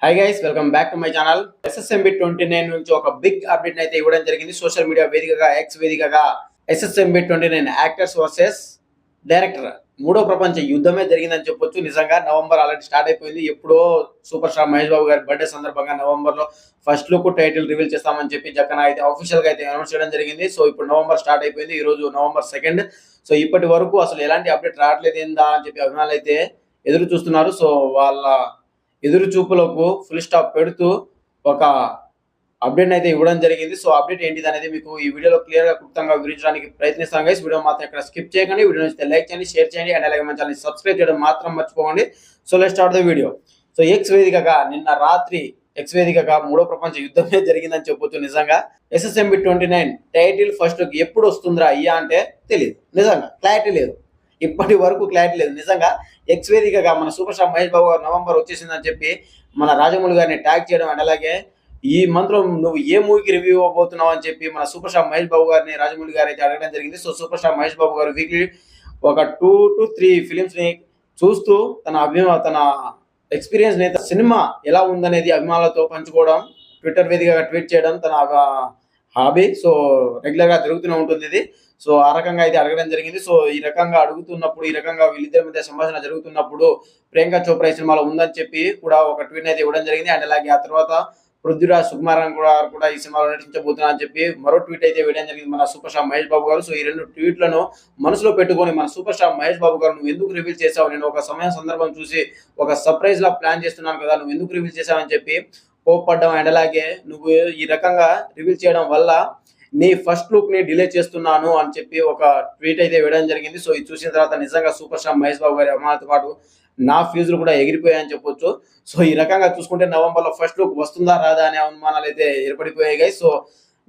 Hi guys, welcome back to my channel. SSMB 29 నుంచి ఒక big update అయితే ఇవ్వడం జరిగింది. సోషల్ మీడియా వేదికగా, ఎక్స్ వేదికగా SSMB 29 యాక్టర్స్ వర్సెస్ డైరెక్టర్ మూడో ప్రపంచ యుద్ధమే జరిగిందని చెప్పొచ్చు. నిజంగా నవంబర్ ఆల్రెడీ స్టార్ట్ అయిపోయింది. ఎప్పుడో సూపర్ స్టార్ మహేష్ బాబు గారి బర్త్డే సందర్భంగా నవంబర్ లో ఫస్ట్ లుక్ టైటిల్ రివీల్ చేస్తామని చెప్పి జక్కన అయితే అఫీషియల్ గా అయితే అనౌన్స్ చేయడం జరిగింది. సో ఇప్పుడు నవంబర్ స్టార్ట్ అయిపోయింది. ఈ రోజు నవంబర్ 2. సో ఇప్పటి వరకు అసలు ఎలాంటి అప్డేట్ రావట్లేదు ఏందా అని చెప్పి అభిమానులు అయితే ఎదురు చూస్తున్నారు. సో వాళ్ళ ఎదురు చూపులకు ఫుల్ స్టాప్ పెడుతూ ఒక అప్డేట్ అయితే ఇవ్వడం జరిగింది. సో అప్డేట్ ఏంటిది అనేది మీకు ఈ వీడియోలో క్లియర్ గా క్లుప్తంగా వివరించడానికి ప్రయత్నిస్తాం గైస్. వీడియో మాత్రం ఇక్కడ స్కిప్ చేయకండి. వీడియో నచ్చితే లైక్ చేయండి, షేర్ చేయండి, అండ్ అలాగే మన ఛానల్ సబ్స్క్రైబ్ చేయడం మాత్రం మర్చిపోకండి. So let's start the video. So X వేదికగా నిన్న రాత్రి ఎక్స్ వేదికగా మూడో ప్రపంచ యుద్ధమే జరిగిందని చెప్పొచ్చు. నిజంగా SSMB 29 టైటిల్ ఫస్ట్ ఎప్పుడు వస్తుందిరా అయ్యా అంటే తెలియదు. నిజంగా క్లారిటీ లేదు, ఇప్పటి వరకు క్లారిటీ లేదు. నిజంగా ఎక్స్ వేదికగా మన సూపర్ స్టార్ మహేష్ బాబు గారు నవంబర్ వచ్చేసిందని చెప్పి మన రాజమౌళి గారిని ట్యాగ్ చేయడం, అండ్ అలాగే ఈ మంత్ లో నువ్వు ఏ మూవీకి రివ్యూ ఇవ్వబోతున్నావు అని చెప్పి మన సూపర్ స్టార్ మహేష్ బాబు గారిని రాజమౌళి గారు అయితే అడగడం జరిగింది. సో సూపర్ స్టార్ మహేష్ బాబు గారు వీక్లీ ఒక 2 to 3 ఫిలిమ్స్ ని చూస్తూ తన ఎక్స్పీరియన్స్ ని, సినిమా ఎలా ఉందనేది అభిమానులతో పంచుకోవడం, ట్విట్టర్ వేదికగా ట్వీట్ చేయడం తన హాబీ. సో రెగ్యులర్ గా జరుగుతూనే ఉంటుంది ఇది. సో ఆ రకంగా అయితే అడగడం జరిగింది. సో ఈ రకంగా అడుగుతున్నప్పుడు, ఈ రకంగా వీళ్ళిద్దరి మధ్య సంభాషణ జరుగుతున్నప్పుడు ప్రియాంక చోప్రా ఈ సినిమాలో ఉందని చెప్పి కూడా ఒక ట్వీట్ అయితే ఇవ్వడం జరిగింది. అండ్ అలాగే ఆ తర్వాత పృథ్వీరాజ్ సుకుమారన్ కూడా ఈ సినిమాలో నటించబోతున్నా అని చెప్పి మరో ట్వీట్ అయితే వేయడం జరిగింది మన సూపర్ స్టార్ మహేష్ బాబు గారు. సో ఈ రెండు ట్వీట్లను మనసులో పెట్టుకొని మన సూపర్ స్టార్ మహేష్ బాబు గారు, నువ్వు ఎందుకు రివీల్ చేసావు, నేను ఒక సందర్భం చూసి ఒక సర్ప్రైజ్ లా ప్లాన్ చేస్తున్నాను కదా, నువ్వు ఎందుకు రివీల్ చేసావు అని చెప్పి కోప్పడ్డం, అండ్ అలాగే నువ్వు ఈ రకంగా రివీల్ చేయడం వల్ల నీ ఫస్ట్ లుక్ ని డిలే చేస్తున్నాను అని చెప్పి ఒక ట్వీట్ అయితే వేయడం జరిగింది. సో ఇది చూసిన తర్వాత నిజంగా సూపర్ స్టార్ మహేష్ బాబు గారి అభిమానులతో పాటు నా ఫ్యూజులు కూడా ఎగిరిపోయాయని చెప్పొచ్చు. సో ఈ రకంగా చూసుకుంటే నవంబర్ లో ఫస్ట్ లుక్ వస్తుందా రాదా అనే అనుమానాలు అయితే ఏర్పడిపోయాయి గైస్. సో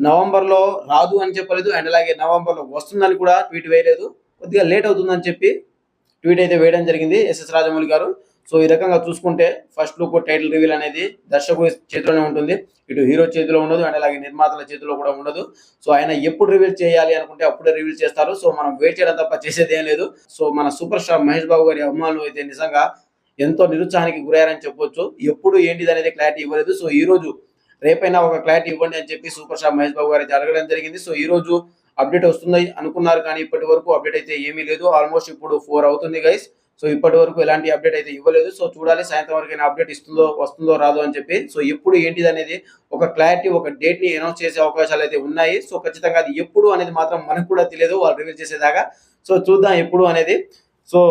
నవంబర్ లో రాదు అని చెప్పలేదు, అండ్ అలాగే నవంబర్ లో వస్తుందని కూడా ట్వీట్ వేయలేదు, కొద్దిగా లేట్ అవుతుందని చెప్పి ట్వీట్ అయితే వేయడం జరిగింది ఎస్ఎస్ రాజమౌళి గారు. సో ఈ రకంగా చూసుకుంటే ఫస్ట్ లుక్ టైటిల్ రివీల్ అనేది దర్శకుడి చేతిలోనే ఉంటుంది, ఇటు హీరో చేతిలో ఉండదు, అండ్ అలాగే నిర్మాతల చేతిలో కూడా ఉండదు. సో ఆయన ఎప్పుడు రివీల్ చేయాలి అనుకుంటే అప్పుడే రివీల్ చేస్తారు. సో మనం వెయిట్ చేయడం తప్ప చేసేది ఏం లేదు. సో మన సూపర్ స్టార్ మహేష్ బాబు గారి అభిమానులు అయితే నిజంగా ఎంతో నిరుత్సాహానికి గురయ్యారని చెప్పొచ్చు. ఎప్పుడు ఏంటిది అనేది క్లారిటీ ఇవ్వలేదు. సో ఈ రోజు రేపైనా ఒక క్లారిటీ ఇవ్వండి అని చెప్పి సూపర్ స్టార్ మహేష్ బాబు గారు అయితే అడగడం జరిగింది. సో ఈ రోజు అప్డేట్ వస్తుంది అనుకున్నారు, కానీ ఇప్పటి వరకు అప్డేట్ అయితే ఏమీ లేదు. ఆల్మోస్ట్ ఇప్పుడు 4 అవుతుంది గైస్. సో ఇప్పటి వరకు ఎలాంటి అప్డేట్ అయితే ఇవ్వలేదు. సో చూడాలి సాయంత్రం వరకు అప్డేట్ వస్తుందో రాదో అని చెప్పి. సో ఎప్పుడు ఏంటిది అనేది ఒక క్లారిటీ, ఒక డేట్ ని అనౌన్స్ చేసే అవకాశాలు అయితే ఉన్నాయి. సో ఖచ్చితంగా అది ఎప్పుడు అనేది మాత్రం మనకు కూడా తెలియదు, వాళ్ళు రివీల్ చేసేదాకా. సో చూద్దాం ఎప్పుడు అనేది. సో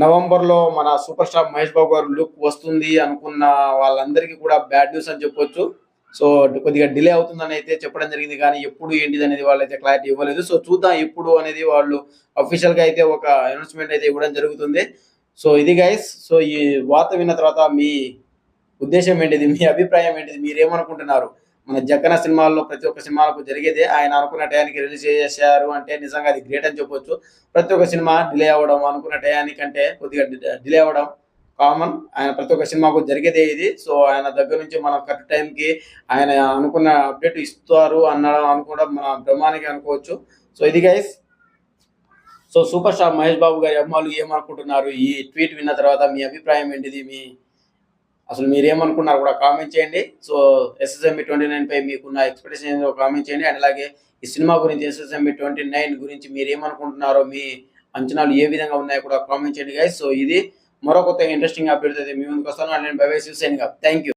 నవంబర్ లో మన సూపర్ స్టార్ మహేష్ బాబు గారు లుక్ వస్తుంది అనుకున్న వాళ్ళందరికీ కూడా బ్యాడ్ న్యూస్ అని చెప్పొచ్చు. సో కొద్దిగా డిలే అవుతుందని అయితే చెప్పడం జరిగింది, కానీ ఎప్పుడు ఏంటిది అనేది వాళ్ళు అయితే క్లారిటీ ఇవ్వలేదు. సో చూద్దాం ఎప్పుడు అనేది వాళ్ళు అఫీషియల్ గా అయితే ఒక అనౌన్స్మెంట్ అయితే ఇవ్వడం జరుగుతుంది. సో ఇది గైస్. సో ఈ వార్త విన్న తర్వాత మీ ఉద్దేశం ఏంటిది, మీ అభిప్రాయం ఏంటిది, మీరేమనుకుంటున్నారు? మన జక్కన సినిమాల్లో ప్రతి ఒక్క సినిమాలకు జరిగేదే, ఆయన అనుకున్న టయానికి రిలీజ్ చేశారు అంటే నిజంగా అది గ్రేట్ అని చెప్పొచ్చు. ప్రతి ఒక్క సినిమా డిలే అవ్వడం, అనుకున్న టయానికంటే కొద్దిగా డిలే అవ్వడం కామన్. ఆయన ప్రతి ఒక్క సినిమాకు జరిగేదే ఇది. సో ఆయన దగ్గర నుంచి మనం కరెక్ట్ టైంకి ఆయన అనుకున్న అప్డేట్ ఇస్తారు అనుకోవడం మన బ్రహ్మానికి అనుకోవచ్చు. సో ఇది guys. So super star Mahesh Babu గారి అభిమానులు ఏమనుకుంటున్నారు? ఈ ట్వీట్ విన్న తర్వాత మీ అభిప్రాయం ఏంటిది, అసలు మీరు ఏమనుకున్నారు కూడా కామెంట్ చేయండి. సో SSMB 29 పై మీకున్న ఎక్స్పెక్టేషన్ ఏంటో కామెంట్ చేయండి, అండ్ అలాగే ఈ సినిమా గురించి SSMB 29 గురించి మీరు ఏమనుకుంటున్నారో, మీ అంచనాలు ఏ విధంగా ఉన్నాయో కూడా కామెంట్ చేయండి గైస్. సో ఇది మరో కొత్త ఇంట్రెస్టింగ్ అప్డేట్ అయితే మీ ముందుకు వస్తాను. నేను by by, signing off. Thank you.